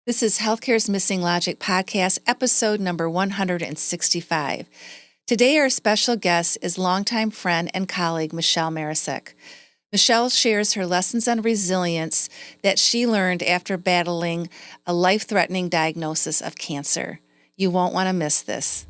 This is Healthcare's Missing Logic podcast, episode number 165. Today, our special guest is longtime friend and colleague, Michelle Maricic. Michelle shares her lessons on resilience that she learned after battling a life-threatening diagnosis of cancer. You won't want to miss this.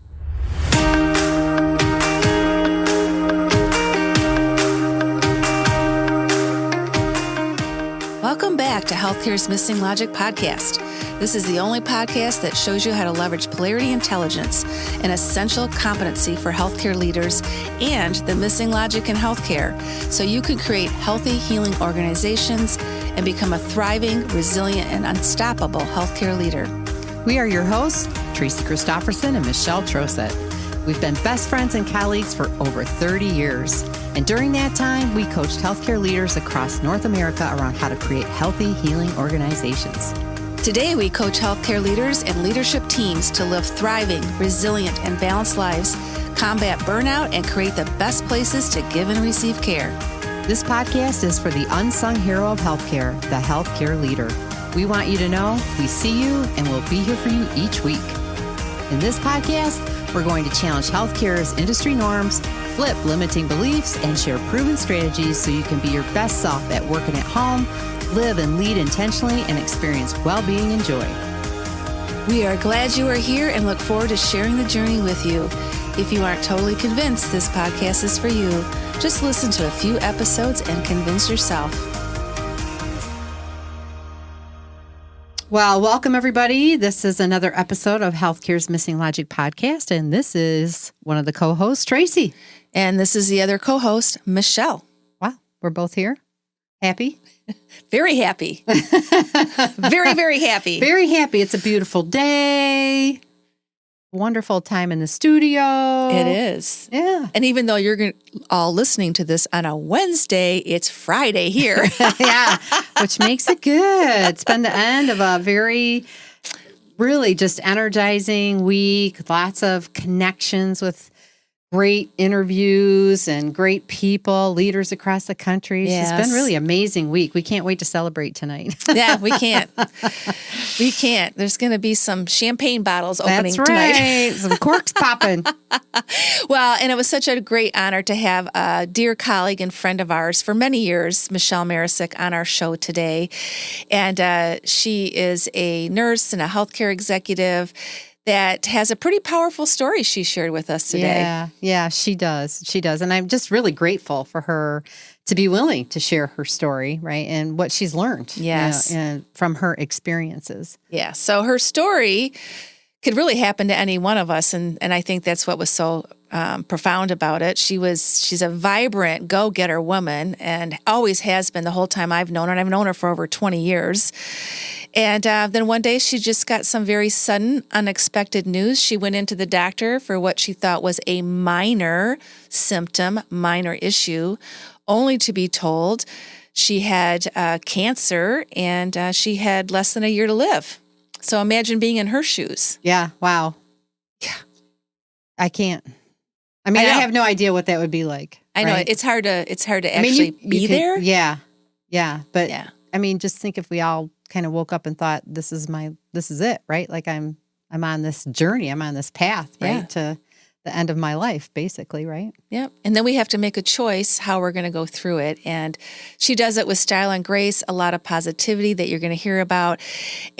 Welcome back to Healthcare's Missing Logic podcast. This is the only podcast that shows you how to leverage polarity intelligence, an essential competency for healthcare leaders, and the missing logic in healthcare, so you can create healthy, healing organizations and become a thriving, resilient, and unstoppable healthcare leader. We are your hosts, Tracy Christofferson and Michelle Trosett. We've been best friends and colleagues for over 30 years. And during that time, we coached healthcare leaders across North America around how to create healthy, healing organizations. Today, we coach healthcare leaders and leadership teams to live thriving, resilient, and balanced lives, combat burnout, and create the best places to give and receive care. This podcast is for the unsung hero of healthcare, the healthcare leader. We want you to know we see you and we'll be here for you each week. In this podcast, we're going to challenge healthcare's industry norms, flip limiting beliefs, and share proven strategies so you can be your best self at work and at home, live and lead intentionally, and experience well-being and joy. We are glad you are here and look forward to sharing the journey with you. If you aren't totally convinced this podcast is for you, just listen to a few episodes and convince yourself. Well, welcome everybody. This is another episode of Healthcare's Missing Logic podcast, and this is one of the co-hosts, Tracy. And this is the other co-host, Michelle. Wow, we're both here. Happy? Very happy. Very, very happy. Very happy. It's a beautiful day. Wonderful time in the studio. It is. Yeah. And even though you're all listening to this on a Wednesday, it's Friday here. Yeah, which makes it good. It's been the end of a very, really just energizing week. Lots of connections with great interviews and great people, leaders across the country. Yes. It's been really amazing week. We can't wait to celebrate tonight. Yeah, we can't. We can't. There's going to be some champagne bottles opening That's right. Some corks popping. Well, and it was such a great honor to have a dear colleague and friend of ours for many years, Michelle Maricic, on our show today. And she is a nurse and a healthcare executive that has a pretty powerful story she shared with us today. Yeah, she does. She does. And I'm just really grateful for her to be willing to share her story, right? And what she's learned. Yes. And from her experiences. Yeah. So her story could really happen to any one of us. And I think that's what was so profound about it. She's a vibrant go-getter woman and always has been the whole time I've known her. And I've known her for over 20 years. And then one day she just got some very sudden, unexpected news. She went into the doctor for what she thought was a minor symptom, minor issue, only to be told she had cancer and she had less than a year to live. So imagine being in her shoes. Yeah. Wow. Yeah. I can't. I mean, I have no idea what that would be like. I know. Right? It's hard to actually be there. Yeah. Yeah. But Yeah. I mean, just think if we all kind of woke up and thought, this is it, right? Like I'm on this journey. I'm on this path, right? Yeah. To the end of my life, basically, right? Yep. And then we have to make a choice how we're going to go through it. And she does it with style and grace, a lot of positivity that you're going to hear about.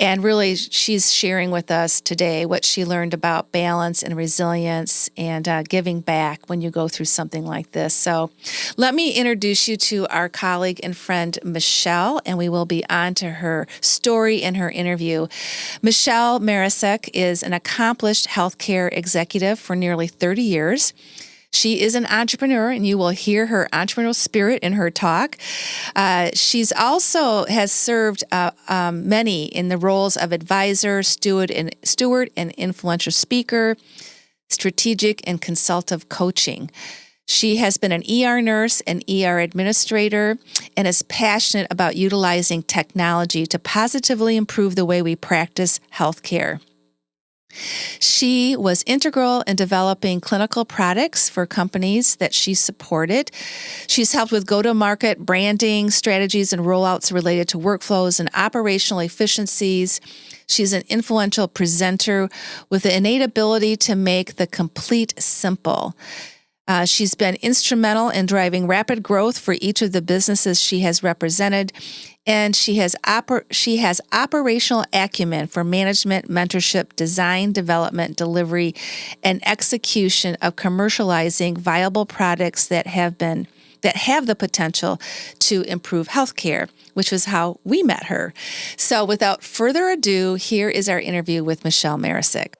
And really, she's sharing with us today what she learned about balance and resilience and giving back when you go through something like this. So let me introduce you to our colleague and friend, Michelle, and we will be on to her story and her interview. Michelle Maricic is an accomplished healthcare executive for nearly 30 years. She is an entrepreneur, and you will hear her entrepreneurial spirit in her talk. She's also has served many in the roles of advisor, steward, and influential speaker, strategic and consultative coaching. She has been an ER nurse and ER administrator and is passionate about utilizing technology to positively improve the way we practice healthcare. She was integral in developing clinical products for companies that she supported. She's helped with go-to-market branding strategies and rollouts related to workflows and operational efficiencies. She's an influential presenter with the innate ability to make the complete simple. She's been instrumental in driving rapid growth for each of the businesses she has represented, and she has operational acumen for management, mentorship, design, development, delivery, and execution of commercializing viable products that have the potential to improve healthcare, which was how we met her. So without further ado, here is our interview with Michelle Maricic.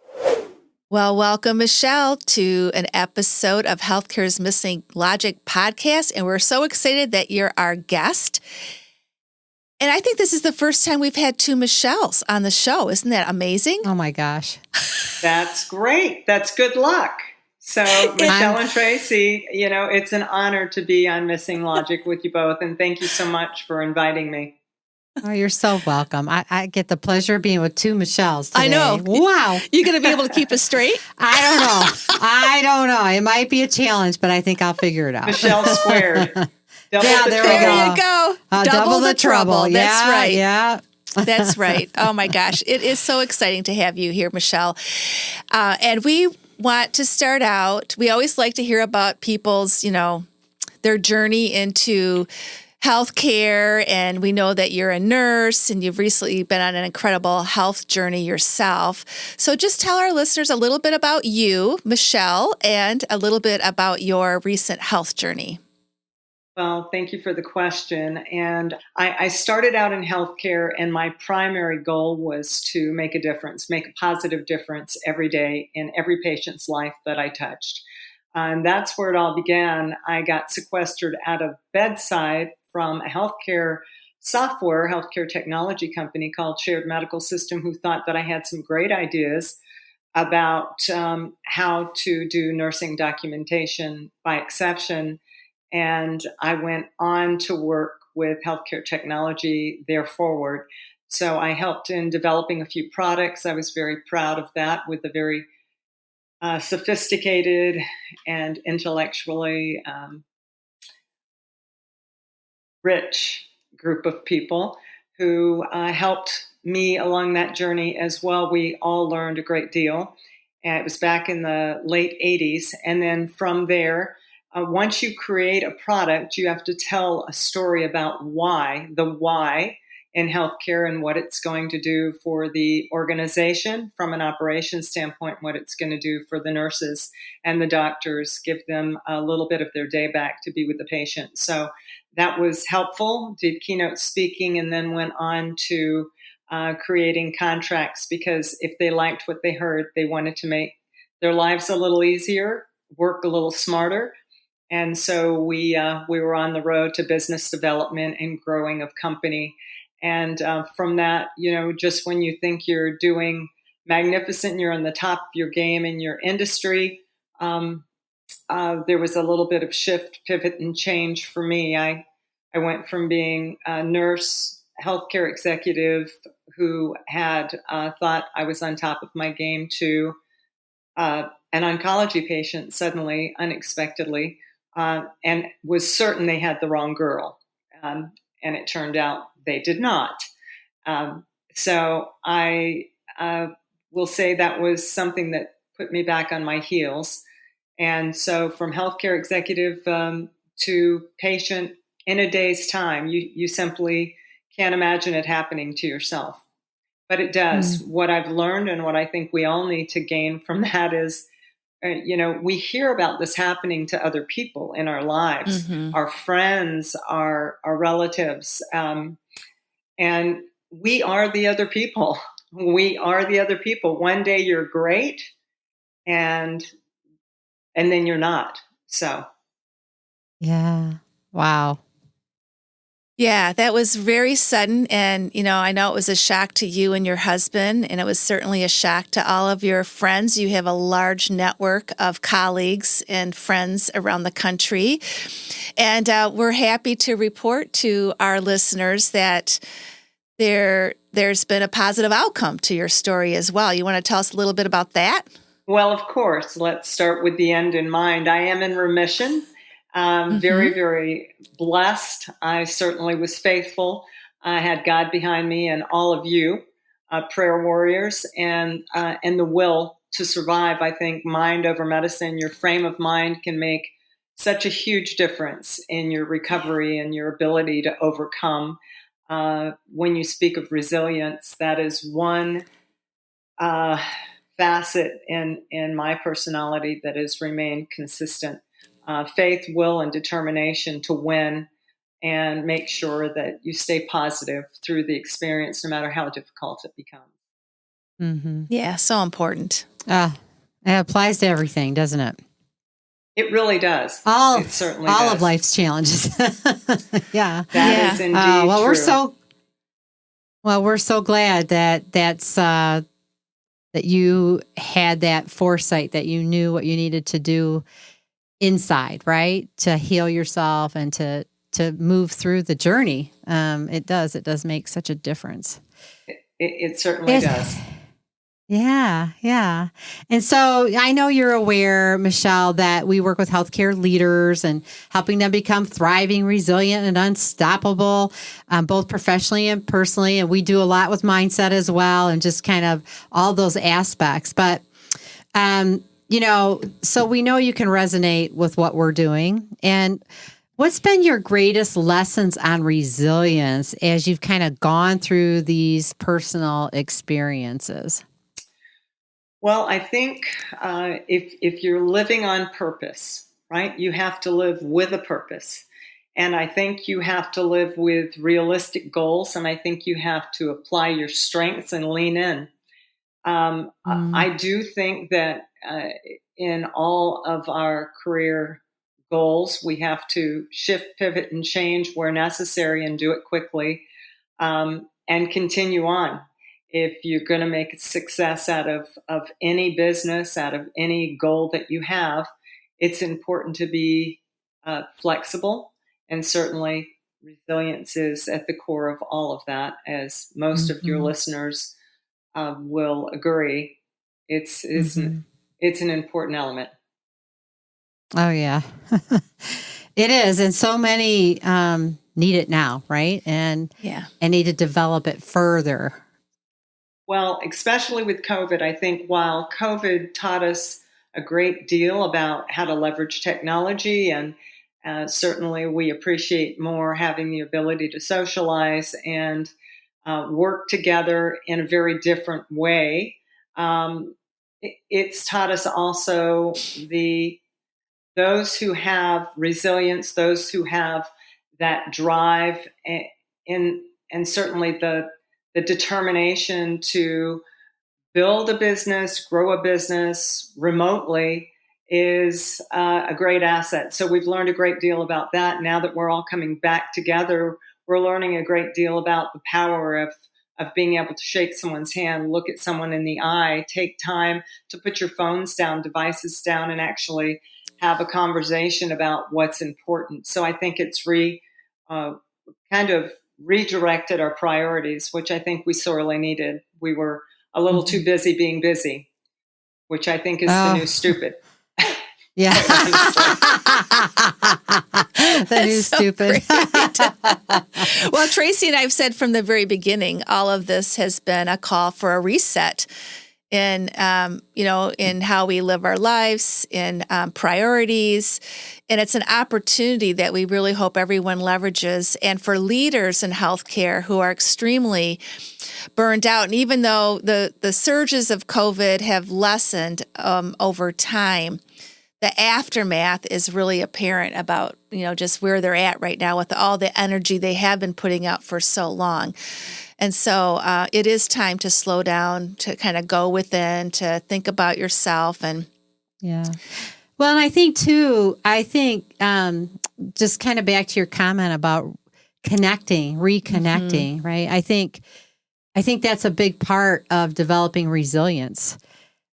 Well, welcome, Michelle, to an episode of Healthcare's Missing Logic podcast. And we're so excited that you're our guest. And I think this is the first time we've had two Michelles on the show. Isn't that amazing? Oh, my gosh. That's great. That's good luck. So, Michelle and Tracy, it's an honor to be on Missing Logic with you both. And thank you so much for inviting me. Oh, you're so welcome. I get the pleasure of being with two Michelles today. I know. Wow. You going to be able to keep us straight? I don't know. It might be a challenge, but I think I'll figure it out. Michelle squared. There we go. Double the trouble. That's right. Yeah. That's right. Oh, my gosh. It is so exciting to have you here, Michelle. And we want to start out, we always like to hear about people's, their journey into healthcare, and we know that you're a nurse and you've recently been on an incredible health journey yourself. So just tell our listeners a little bit about you, Michelle, and a little bit about your recent health journey. Well, thank you for the question. And I started out in healthcare, and my primary goal was to make a difference, make a positive difference every day in every patient's life that I touched. And that's where it all began. I got sequestered out of bedside from a healthcare technology company called Shared Medical System, who thought that I had some great ideas about how to do nursing documentation by exception. And I went on to work with healthcare technology there forward. So I helped in developing a few products. I was very proud of that, with a very sophisticated and intellectually rich group of people who helped me along that journey as well. We all learned a great deal. And it was back in the late 80s. And then from there, once you create a product, you have to tell a story about the why in healthcare and what it's going to do for the organization from an operations standpoint, what it's going to do for the nurses and the doctors, give them a little bit of their day back to be with the patient. So that was helpful, did keynote speaking, and then went on to creating contracts, because if they liked what they heard, they wanted to make their lives a little easier, work a little smarter. And so we were on the road to business development and growing of company. And from that, just when you think you're doing magnificent, you're on the top of your game in your industry, there was a little bit of shift, pivot, and change for me. I went from being a nurse, healthcare executive who had thought I was on top of my game to an oncology patient suddenly, unexpectedly, and was certain they had the wrong girl. And it turned out they did not. So I will say that was something that put me back on my heels. And so from healthcare executive to patient in a day's time, you simply can't imagine it happening to yourself. But it does. What I've learned, and what I think we all need to gain from that, is we hear about this happening to other people in our lives, our friends, our relatives, and we are the other people. We are the other people. One day you're great, and then you're not. So, yeah, wow. Yeah, that was very sudden. And, I know it was a shock to you and your husband, and it was certainly a shock to all of your friends. You have a large network of colleagues and friends around the country. And we're happy to report to our listeners that there's been a positive outcome to your story as well. You want to tell us a little bit about that? Well, of course, let's start with the end in mind. I am in remission. Very, very blessed. I certainly was faithful. I had God behind me and all of you, prayer warriors, and the will to survive. I think mind over medicine, your frame of mind can make such a huge difference in your recovery and your ability to overcome. When you speak of resilience, that is one facet in my personality that has remained consistent. Faith, will, and determination to win and make sure that you stay positive through the experience, no matter how difficult it becomes. Mm-hmm. Yeah, so important. It applies to everything, doesn't it? It really does. It certainly all does. of life's challenges. Yeah. That is indeed true. We're so glad that you had that foresight, that you knew what you needed to do inside, right? To heal yourself and to move through the journey. It does make such a difference. It certainly does. Yeah. And so I know you're aware, Michelle, that we work with healthcare leaders and helping them become thriving, resilient, and unstoppable, both professionally and personally. And we do a lot with mindset as well, and just kind of all those aspects. But, so we know you can resonate with what we're doing. And what's been your greatest lessons on resilience as you've kind of gone through these personal experiences? Well, I think if you're living on purpose, right, you have to live with a purpose. And I think you have to live with realistic goals. And I think you have to apply your strengths and lean in. I do think that in all of our career goals, we have to shift, pivot, and change where necessary and do it quickly, and continue on. If you're going to make a success out of any business, out of any goal that you have, it's important to be flexible. And certainly resilience is at the core of all of that, as most of your listeners will agree. It's an important element. Oh, yeah. It is. And so many need it now, right? And need to develop it further. Well, especially with COVID, I think while COVID taught us a great deal about how to leverage technology, and certainly we appreciate more having the ability to socialize and work together in a very different way. It's taught us also those who have resilience, those who have that drive, and certainly the determination to build a business, grow a business remotely is a great asset. So we've learned a great deal about that. Now that we're all coming back together, we're learning a great deal about the power of being able to shake someone's hand, look at someone in the eye, take time to put your phones down, devices down, and actually have a conversation about what's important. So I think it's kind of redirected our priorities, which I think we sorely needed. We were a little too busy being busy, which I think is the new stupid. Yeah. The new stupid. Well, Tracy and I have said from the very beginning, all of this has been a call for a reset in how we live our lives, in priorities. And it's an opportunity that we really hope everyone leverages. And for leaders in healthcare who are extremely burned out, and even though the surges of COVID have lessened over time, the aftermath is really apparent about, just where they're at right now with all the energy they have been putting out for so long. And so it is time to slow down, to kind of go within, to think about yourself. And yeah. Well, and I think too, just kind of back to your comment about reconnecting, right? I think that's a big part of developing resilience.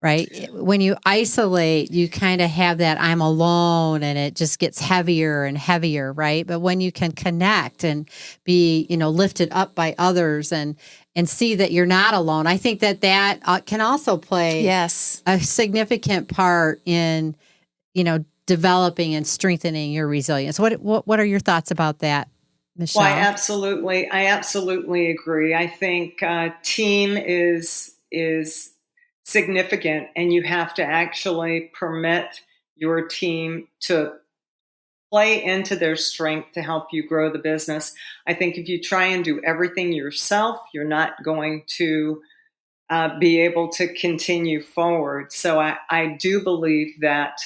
right? When you isolate, you kind of have that I'm alone and it just gets heavier and heavier, right? But when you can connect and be, lifted up by others and see that you're not alone, I think that can also play Yes. a significant part in, developing and strengthening your resilience. What are your thoughts about that, Michelle? Well, I absolutely agree. I think team is significant, and you have to actually permit your team to play into their strength to help you grow the business. I think if you try and do everything yourself, you're not going to be able to continue forward. So I do believe that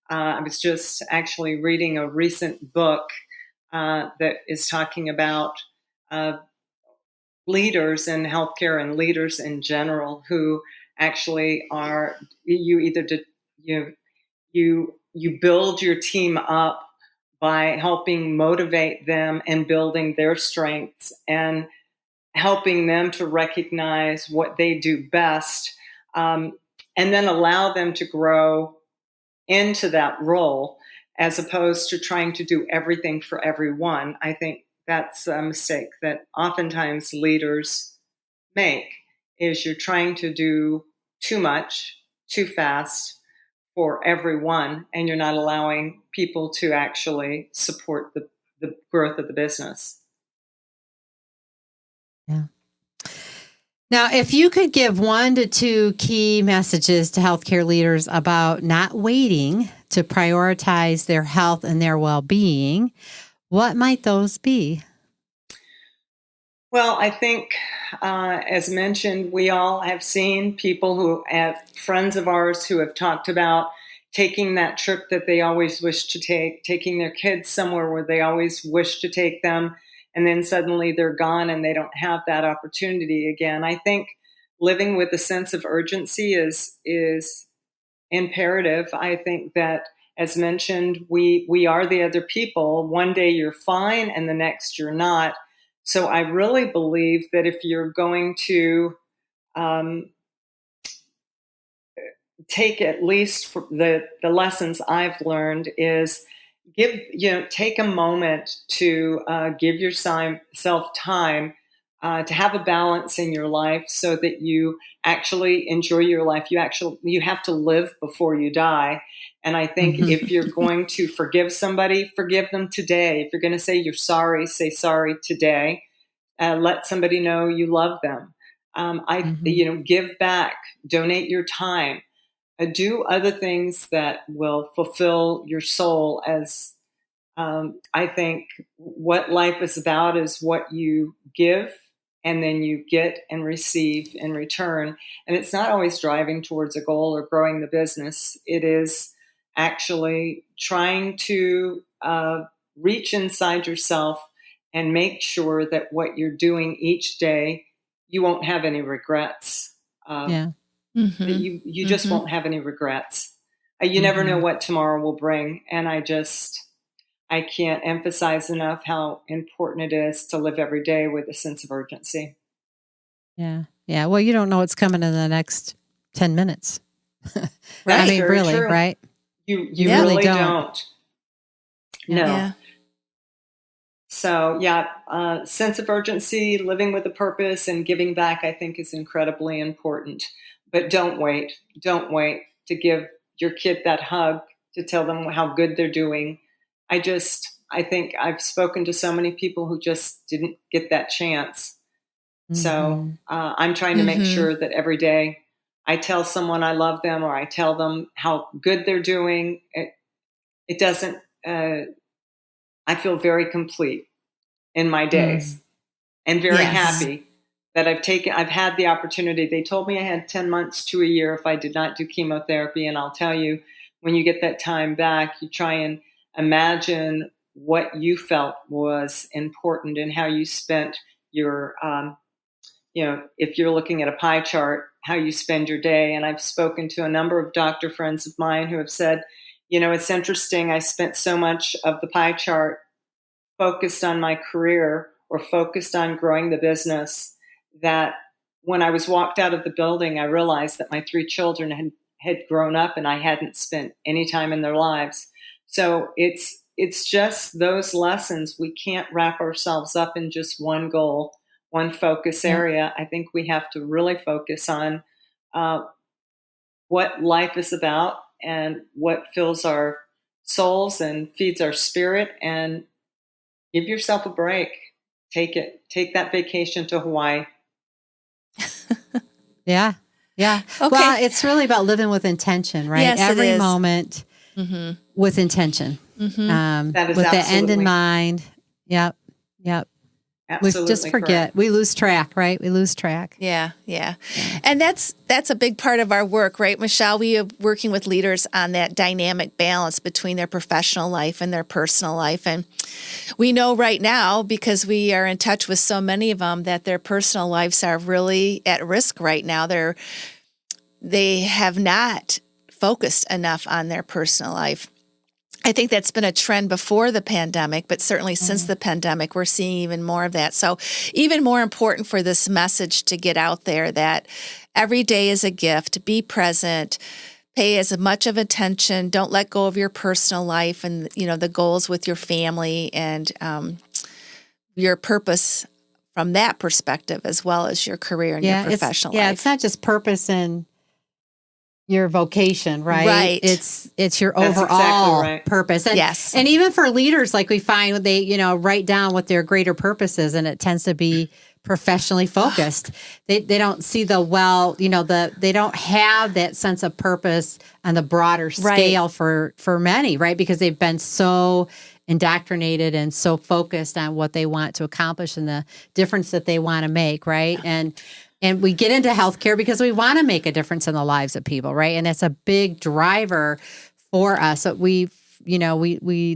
I was just actually reading a recent book that is talking about leaders in healthcare and leaders in general who actually are you either did you build your team up by helping motivate them and building their strengths and helping them to recognize what they do best, and then allow them to grow into that role as opposed to trying to do everything for everyone. I think that's a mistake that oftentimes leaders make, is you're trying to do too much too fast for everyone, and you're not allowing people to actually support the growth of the business. Yeah. Now, if you could give 1 to 2 key messages to healthcare leaders about not waiting to prioritize their health and their well-being, what might those be? Well, I think, as mentioned, we all have seen people who have friends of ours who have talked about taking that trip that they always wish to take, taking their kids somewhere where they always wish to take them, and then suddenly they're gone and they don't have that opportunity again. I think living with a sense of urgency is imperative. I think that, as mentioned, we are the other people. One day you're fine and the next you're not. So I really believe that if you're going to take at least the lessons I've learned is take a moment to give yourself time to have a balance in your life so that you actually enjoy your life. You have to live before you die. And I think if you're going to forgive somebody, forgive them today. If you're going to say you're sorry, say sorry today. Let somebody know you love them. Give back, donate your time, do other things that will fulfill your soul. As I think what life is about is what you give and then you get and receive in return. And it's not always driving towards a goal or growing the business. It is actually trying to reach inside yourself and make sure that what you're doing each day, you won't have any regrets. Yeah. That you just won't have any regrets. You never know what tomorrow will bring. And I can't emphasize enough how important it is to live every day with a sense of urgency. Yeah. Yeah. Well, you don't know what's coming in the next 10 minutes. That's I mean, very really, true. right? You really really don't. No. Yeah. So, sense of urgency, living with a purpose, and giving back, I think, is incredibly important. But don't wait. Don't wait to give your kid that hug, to tell them how good they're doing. I think I've spoken to so many people who just didn't get that chance. So I'm trying to make sure that every day I tell someone I love them, or I tell them how good they're doing. It doesn't, I feel very complete in my days and very happy that I've had the opportunity. They told me I had 10 months to a year if I did not do chemotherapy. And I'll tell you, when you get that time back, you try and imagine what you felt was important and how you spent your, if you're looking at a pie chart, how you spend your day. And I've spoken to a number of doctor friends of mine who have said, it's interesting. I spent so much of the pie chart focused on my career or focused on growing the business that when I was walked out of the building, I realized that my 3 children had grown up and I hadn't spent any time in their lives. So it's just those lessons. We can't wrap ourselves up in just one goal, one focus area. I think we have to really focus on what life is about and what fills our souls and feeds our spirit, and give yourself a break. Take that vacation to Hawaii. Yeah. Yeah. Okay. Well, it's really about living with intention, right? Yes, it Every is. moment with intention. That is with the end in absolutely- mind. Yep. Absolutely We just forget. correct. We lose track, right? We lose track. Yeah. And that's a big part of our work, right, Michelle? We are working with leaders on that dynamic balance between their professional life and their personal life. And we know right now, because we are in touch with so many of them, that their personal lives are really at risk right now. They have not focused enough on their personal life. I think that's been a trend before the pandemic, but certainly since the pandemic, we're seeing even more of that. So even more important for this message to get out there that every day is a gift, be present, pay as much of attention, don't let go of your personal life and, the goals with your family and your purpose from that perspective, as well as your career and your professional life. Yeah, it's not just purpose in your vocation, right? Right. It's your That's overall exactly right. purpose. And, Yes. And even for leaders, like we find when they, write down what their greater purpose is, and it tends to be professionally focused. They don't see they don't have that sense of purpose on the broader scale for many, right? Because they've been so indoctrinated and so focused on what they want to accomplish and the difference that they want to make, right? And we get into healthcare because we want to make a difference in the lives of people, right? And it's a big driver for us. So we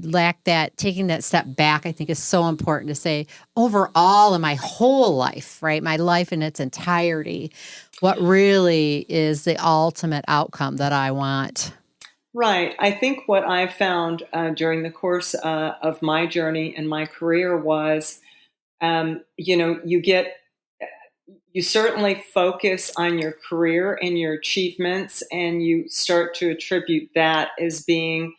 lack that. Taking that step back, I think, is so important to say, overall in my whole life, right? My life in its entirety, what really is the ultimate outcome that I want? Right. I think what I found during the course of my journey and my career was, you certainly focus on your career and your achievements, and you start to attribute that as being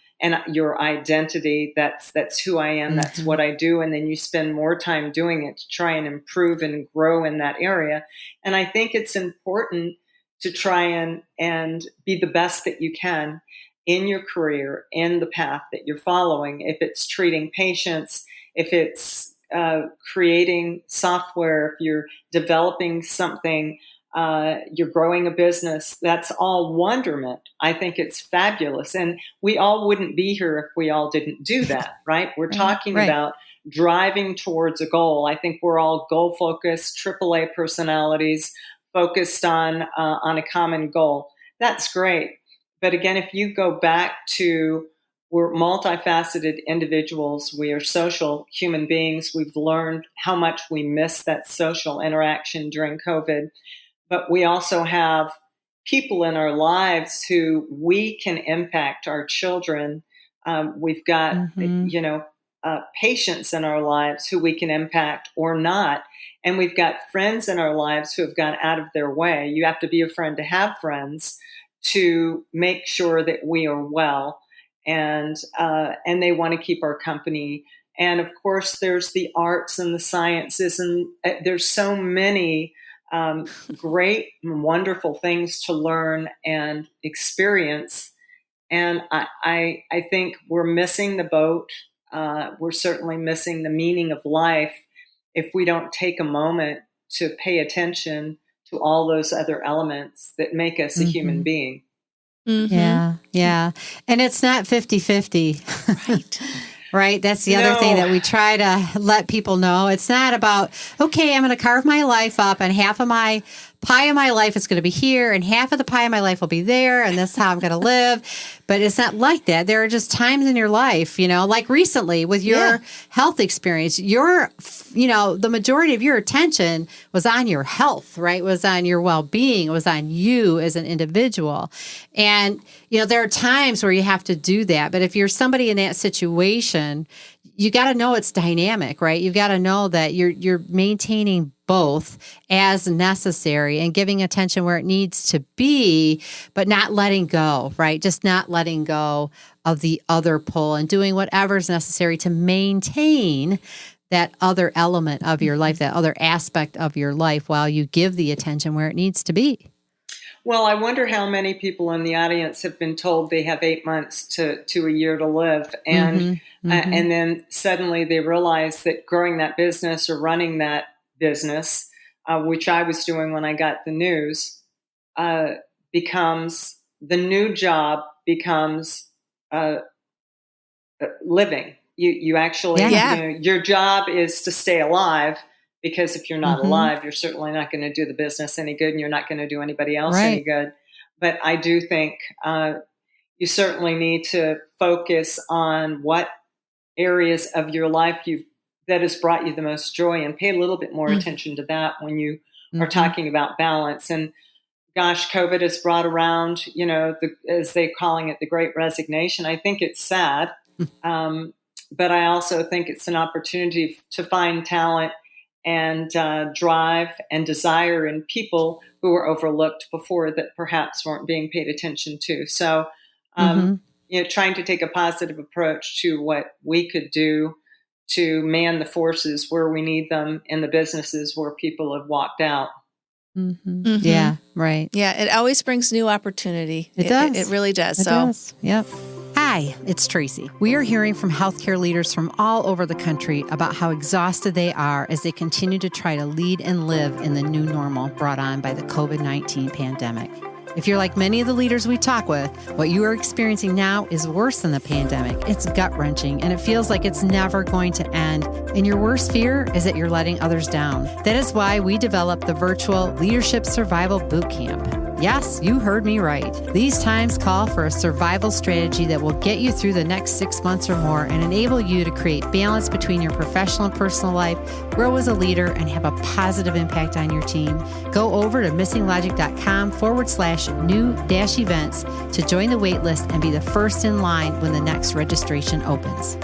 your identity. That's who I am. That's what I do. And then you spend more time doing it to try and improve and grow in that area. And I think it's important to try and be the best that you can in your career, in the path that you're following. If it's treating patients, if it's creating software, if you're developing something, you're growing a business, that's all wonderment. I think it's fabulous. And we all wouldn't be here if we all didn't do that, right? We're talking about driving towards a goal. I think we're all goal-focused, AAA personalities focused on a common goal. That's great. But again, if you go back to, we're multifaceted individuals. We are social human beings. We've learned how much we miss that social interaction during COVID. But we also have people in our lives who we can impact, our children. We've got, patients in our lives who we can impact or not. And we've got friends in our lives who have gone out of their way. You have to be a friend to have friends, to make sure that we are well. And they want to keep our company. And of course, there's the arts and the sciences, and there's so many great and wonderful things to learn and experience. And I think we're missing the boat. We're certainly missing the meaning of life if we don't take a moment to pay attention to all those other elements that make us a human being. Yeah. And it's not 50-50. Right. Right. That's the other thing that we try to let people know. It's not about, okay, I'm going to carve my life up and half of my pie of my life is going to be here and half of the pie of my life will be there. And that's how I'm going to live. But it's not like that. There are just times in your life, like recently with your health experience, the majority of your attention was on your health, right? Was on your well-being. It was on you as an individual. And, there are times where you have to do that. But if you're somebody in that situation, you got to know it's dynamic, right? You've got to know that you're maintaining both as necessary and giving attention where it needs to be, but not letting go, right? Just not letting go of the other pole and doing whatever's necessary to maintain that other element of your life, that other aspect of your life, while you give the attention where it needs to be. Well, I wonder how many people in the audience have been told they have 8 months to a year to live, and and then suddenly they realize that growing that business or running that business, which I was doing when I got the news, becomes the new job becomes living. You actually, your job is to stay alive. Because if you're not alive, you're certainly not going to do the business any good, and you're not going to do anybody else any good. But I do think you certainly need to focus on what areas of your life that has brought you the most joy, and pay a little bit more attention to that when you are talking about balance. And gosh, COVID has brought around, as they're calling it, the Great Resignation. I think it's sad, but I also think it's an opportunity to find talent and drive and desire in people who were overlooked before that perhaps weren't being paid attention to. So, trying to take a positive approach to what we could do to man the forces where we need them in the businesses where people have walked out. Yeah, right. Yeah, it always brings new opportunity. It does. It really does. It does. Yep. Hi, it's Tracy. We are hearing from healthcare leaders from all over the country about how exhausted they are as they continue to try to lead and live in the new normal brought on by the COVID-19 pandemic. If you're like many of the leaders we talk with, what you are experiencing now is worse than the pandemic. It's gut-wrenching, and it feels like it's never going to end. And your worst fear is that you're letting others down. That is why we developed the virtual Leadership Survival Bootcamp. Yes, you heard me right. These times call for a survival strategy that will get you through the next 6 months or more and enable you to create balance between your professional and personal life, grow as a leader, and have a positive impact on your team. Go over to missinglogic.com/new-events to join the waitlist and be the first in line when the next registration opens.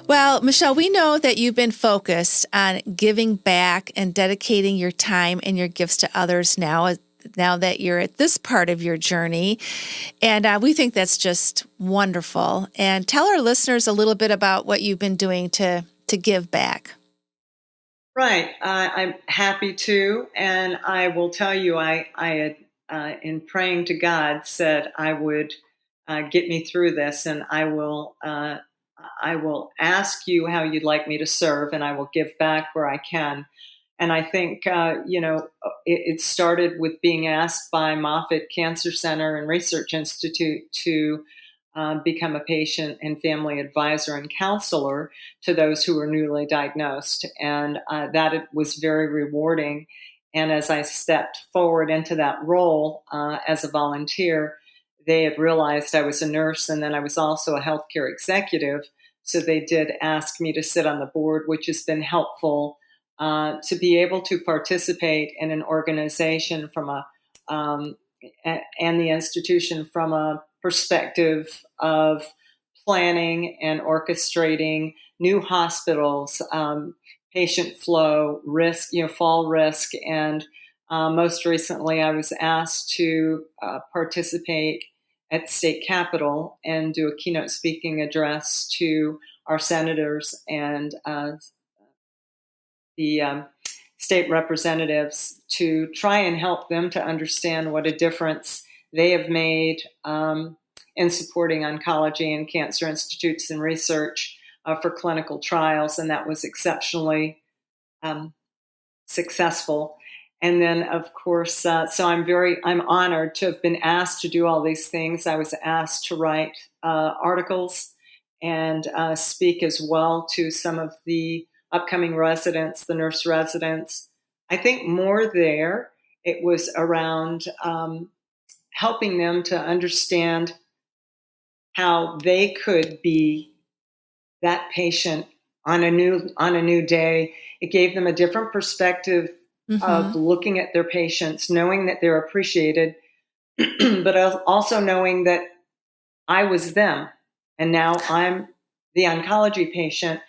Well, Michelle, we know that you've been focused on giving back and dedicating your time and your gifts to others now that you're at this part of your journey. And we think that's just wonderful. And tell our listeners a little bit about what you've been doing to give back. Right. I'm happy to. And I will tell you, I had, in praying to God, said I would get me through this, and I will ask you how you'd like me to serve, and I will give back where I can. And I think, it started with being asked by Moffitt Cancer Center and Research Institute to become a patient and family advisor and counselor to those who were newly diagnosed. And that it was very rewarding. And as I stepped forward into that role as a volunteer, they had realized I was a nurse, and then I was also a healthcare executive. So they did ask me to sit on the board, which has been helpful to be able to participate in an organization and the institution from a perspective of planning and orchestrating new hospitals, patient flow, risk, fall risk, and most recently I was asked to participate at state capitol and do a keynote speaking address to our senators and the state representatives to try and help them to understand what a difference they have made in supporting oncology and cancer institutes and research for clinical trials. And that was exceptionally successful. And then, of course, so I'm honored to have been asked to do all these things. I was asked to write articles and speak as well to some of the upcoming residents, the nurse residents. I think more there, it was around helping them to understand how they could be that patient on a new day. It gave them a different perspective of looking at their patients, knowing that they're appreciated, but also knowing that I was them. And now I'm the oncology patient,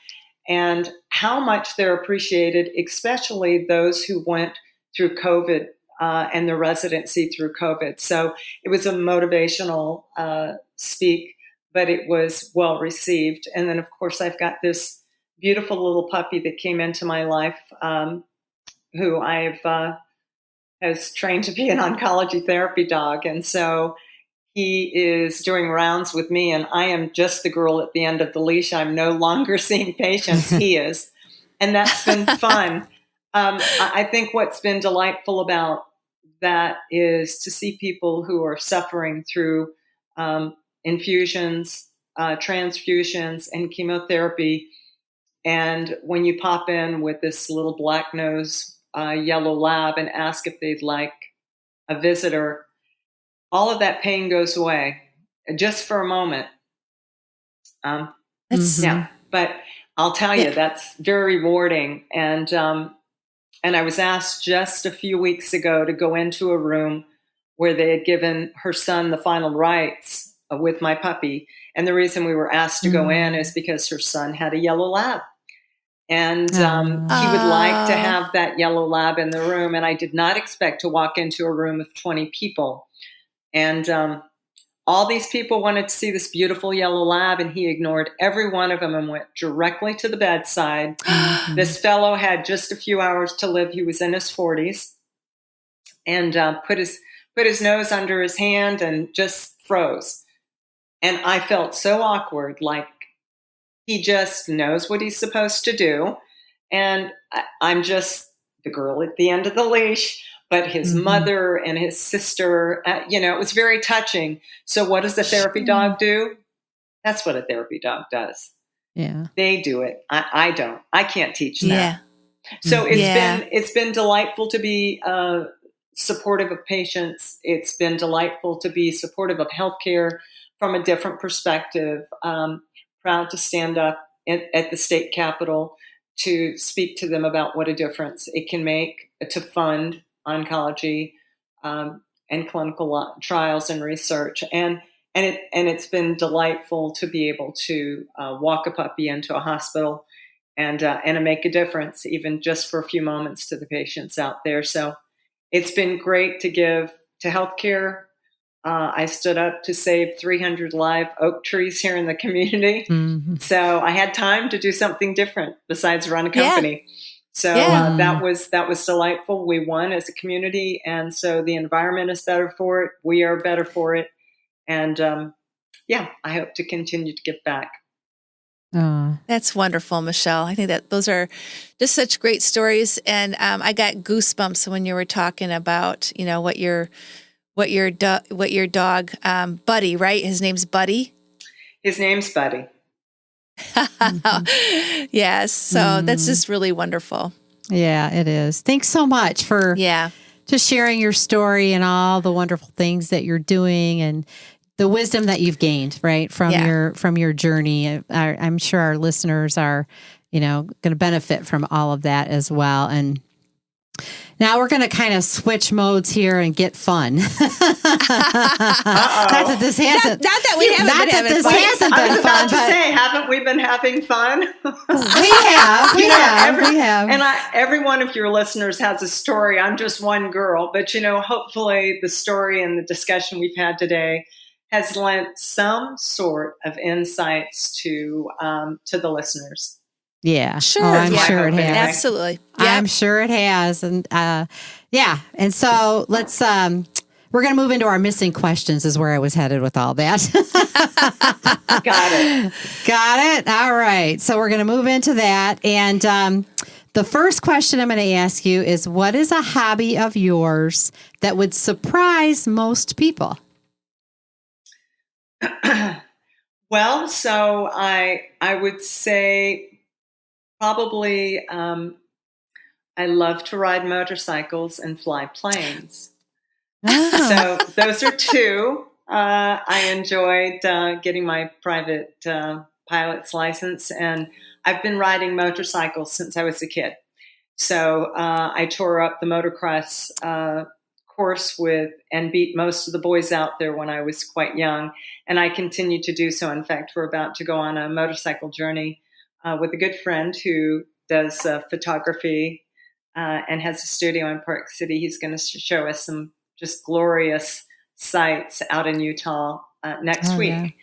and how much they're appreciated, especially those who went through COVID and the residency through COVID. So it was a motivational speak, but it was well received. And then, of course, I've got this beautiful little puppy that came into my life, who I've has trained to be an oncology therapy dog. And so he is doing rounds with me, and I am just the girl at the end of the leash. I'm no longer seeing patients. He is. And that's been fun. I think what's been delightful about that is to see people who are suffering through infusions, transfusions, and chemotherapy. And when you pop in with this little black nose yellow lab and ask if they'd like a visitor, all of that pain goes away just for a moment. Yeah, but I'll tell you, that's very rewarding. And I was asked just a few weeks ago to go into a room where they had given her son the final rites with my puppy. And the reason we were asked to go in is because her son had a yellow lab. And he would like to have that yellow lab in the room. And I did not expect to walk into a room of 20 people. And all these people wanted to see this beautiful yellow lab, and he ignored every one of them and went directly to the bedside. This fellow had just a few hours to live. He was in his 40s, and put his nose under his hand and just froze. And I felt so awkward, like he just knows what he's supposed to do. And I'm just the girl at the end of the leash. But his mother and his sister, it was very touching. So what does the therapy dog do? That's what a therapy dog does. Yeah. They do it. I don't. I can't teach that. Yeah. So it's been delightful to be supportive of patients. It's been delightful to be supportive of healthcare from a different perspective. Proud to stand up at the state capitol to speak to them about what a difference it can make to fund oncology and clinical trials and research, and it's been delightful to be able to walk a puppy into a hospital and make a difference, even just for a few moments, to the patients out there. So it's been great to give to healthcare. I stood up to save 300 live oak trees here in the community, so I had time to do something different besides run a company. Yeah. So that was delightful. We won as a community, and so the environment is better for it. We are better for it, and I hope to continue to give back. That's wonderful, Michelle. I think that those are just such great stories, and I got goosebumps when you were talking about what your dog Buddy, right? His name's Buddy. His name's Buddy. Yes. So that's just really wonderful. Yeah, it is. Thanks so much for just sharing your story and all the wonderful things that you're doing and the wisdom that you've gained, right, from your journey. I'm sure our listeners are, going to benefit from all of that as well. And now we're going to kind of switch modes here and get fun. Not that this hasn't. Not that we haven't been having fun. I was about to say, haven't we been having fun? We have. And every one of your listeners has a story. I'm just one girl, but hopefully the story and the discussion we've had today has lent some sort of insights to the listeners. Yeah. Sure. I'm sure it has. Absolutely. Yep. I'm sure it has. And And so let's, we're going to move into our missing questions is where I was headed with all that. Got it. All right. So we're going to move into that. And the first question I'm going to ask you is, what is a hobby of yours that would surprise most people? Well, so I would say probably I love to ride motorcycles and fly planes. So those are two. I enjoyed getting my private pilot's license, and I've been riding motorcycles since I was a kid. So I tore up the motocross course with and beat most of the boys out there when I was quite young. And I continue to do so. In fact, we're about to go on a motorcycle journey with a good friend who does photography and has a studio in Park City. He's going to show us some just glorious sights out in Utah next week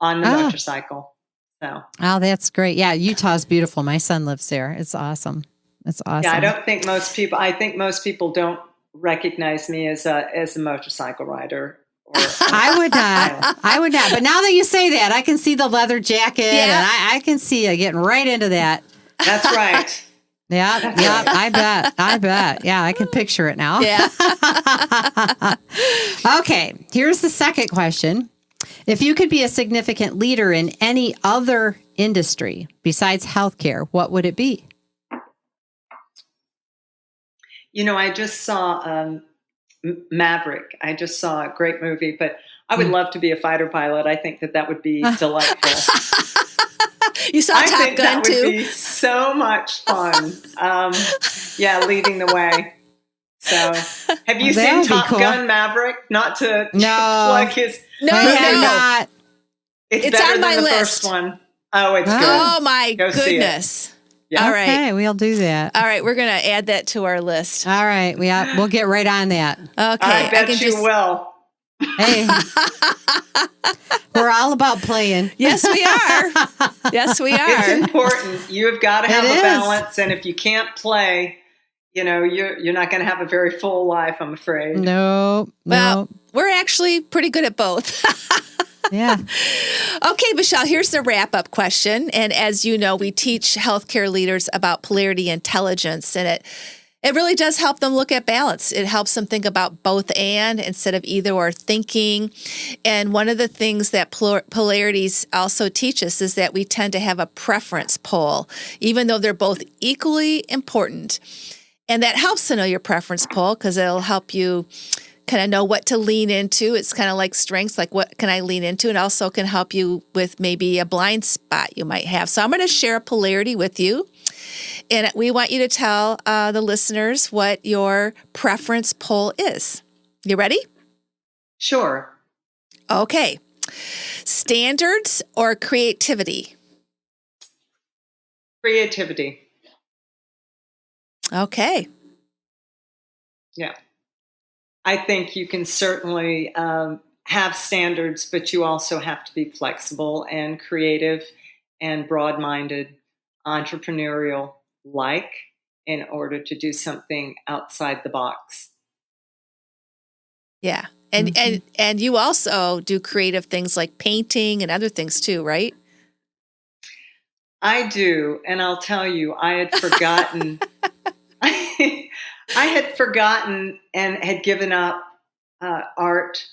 on the motorcycle. So. Oh, that's great. Yeah, Utah's beautiful. My son lives there. It's awesome. It's awesome. Yeah, I think most people don't recognize me as a motorcycle rider. I would not. But now that you say that, I can see the leather jacket, and I can see you getting right into that. That's right. Yeah, I bet. Yeah, I can picture it now. Yeah. Okay, here's the second question. If you could be a significant leader in any other industry besides healthcare, what would it be? I just saw Maverick. I just saw a great movie, but I would love to be a fighter pilot. I think that would be delightful. You saw Top think Gun that too? Would be so much fun. Leading the way. So, have you seen Top Gun Maverick? Not to plug his. No. Not. It's It's better on than my the list. first one. Oh, it's good. Oh my Go see it. goodness. Yeah. All right. Okay, we'll do that. All right, we're going to add that to our list. All right, we'll get right on that. Okay. I bet you will. Hey, we're all about playing. Yes, we are. Yes, we It's are. important. You have got to have It a is. balance, and if you can't play, you're not going to have a very full life, I'm afraid. No. Well, we're actually pretty good at both. Yeah. Okay, Michelle, here's the wrap-up question. And as you know, we teach healthcare leaders about polarity intelligence, and it really does help them look at balance. It helps them think about both and instead of either or thinking. And one of the things that polarities also teach us is that we tend to have a preference pole, even though they're both equally important. And that helps to know your preference pole because it'll help you kind of know what to lean into. It's kind of like strengths, like what can I lean into? And also can help you with maybe a blind spot you might have. So I'm going to share a polarity with you. And we want you to tell the listeners what your preference pole is. You ready? Sure. Okay. Standards or creativity? Creativity. Okay. Yeah. I think you can certainly have standards, but you also have to be flexible and creative and broad-minded, entrepreneurial-like in order to do something outside the box. Yeah. And you also do creative things like painting and other things too, right? I do. And I'll tell you, I had forgotten. I had forgotten and had given up art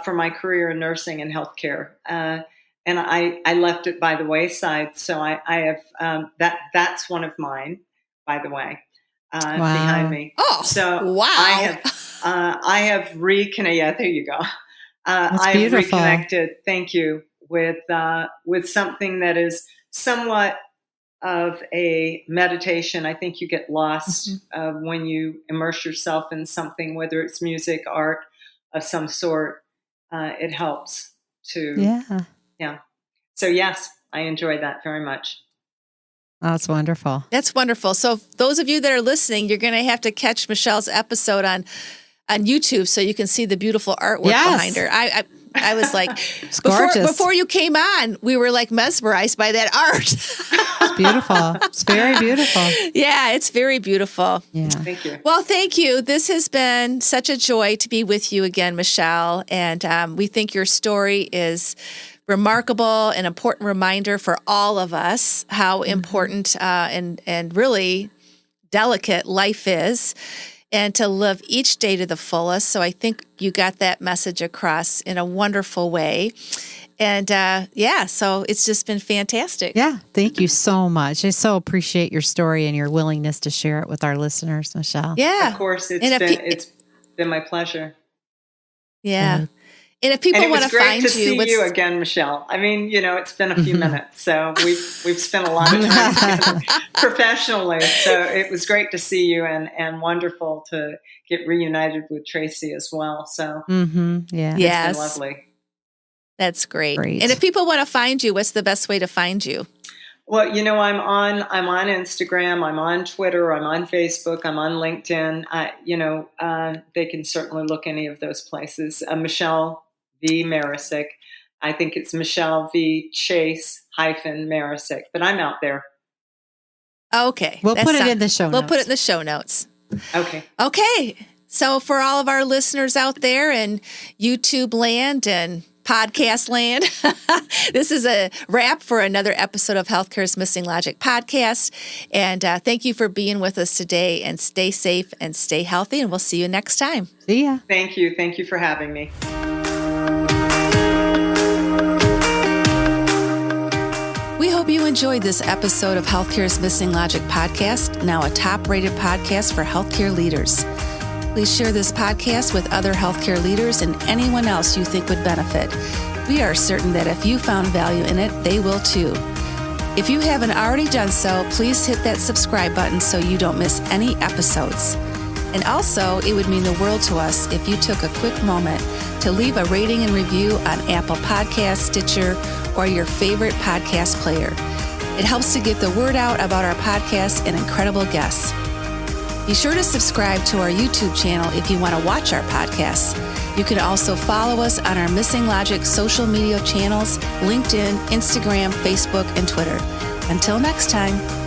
for my career in nursing and healthcare. And I left it by the wayside. So I have, that's one of mine, by the way, behind me. Oh, so wow. I have reconnected. Yeah, there you go. That's beautiful. Reconnected. Thank you with something that is somewhat of a meditation. I think you get lost when you immerse yourself in something, whether it's music, art of some sort. It helps to, yeah. So yes, I enjoy that very much. Oh, that's wonderful. That's wonderful. So those of you that are listening, you're going to have to catch Michelle's episode on YouTube so you can see the beautiful artwork behind her. I was like, before you came on, we were like mesmerized by that art. It's beautiful. It's very beautiful. Yeah, it's very beautiful. Yeah. Thank you. Well, thank you. This has been such a joy to be with you again, Michelle. And we think your story is remarkable, an important reminder for all of us how important and really delicate life is, and to live each day to the fullest. So I think you got that message across in a wonderful way. And so it's just been fantastic. Yeah. Thank you so much. I so appreciate your story and your willingness to share it with our listeners, Michelle. Yeah. Of course, it's been my pleasure. Yeah. And if people want to find to you, see you again, Michelle. I mean, it's been a few minutes, so we've spent a lot of time together professionally. So it was great to see you, and wonderful to get reunited with Tracy as well. So Yeah, yes, it's been lovely. That's great. And if people want to find you, what's the best way to find you? Well, I'm on Instagram, I'm on Twitter, I'm on Facebook, I'm on LinkedIn. They can certainly look any of those places. Michelle V. Maricic. I think it's Michelle V. Chase -Maricic, but I'm out there. Okay. We'll put it in the show notes. We'll put it in the show notes. Okay. Okay. So for all of our listeners out there in YouTube land and podcast land, this is a wrap for another episode of Healthcare's Missing Logic podcast. And thank you for being with us today, and stay safe and stay healthy. And we'll see you next time. See ya. Thank you. Thank you for having me. We hope you enjoyed this episode of Healthcare's Missing Logic podcast, now a top-rated podcast for healthcare leaders. Please share this podcast with other healthcare leaders and anyone else you think would benefit. We are certain that if you found value in it, they will too. If you haven't already done so, please hit that subscribe button so you don't miss any episodes. And also, it would mean the world to us if you took a quick moment to leave a rating and review on Apple Podcasts, Stitcher, or your favorite podcast player. It helps to get the word out about our podcast and incredible guests. Be sure to subscribe to our YouTube channel if you want to watch our podcasts. You can also follow us on our Missing Logic social media channels, LinkedIn, Instagram, Facebook, and Twitter. Until next time.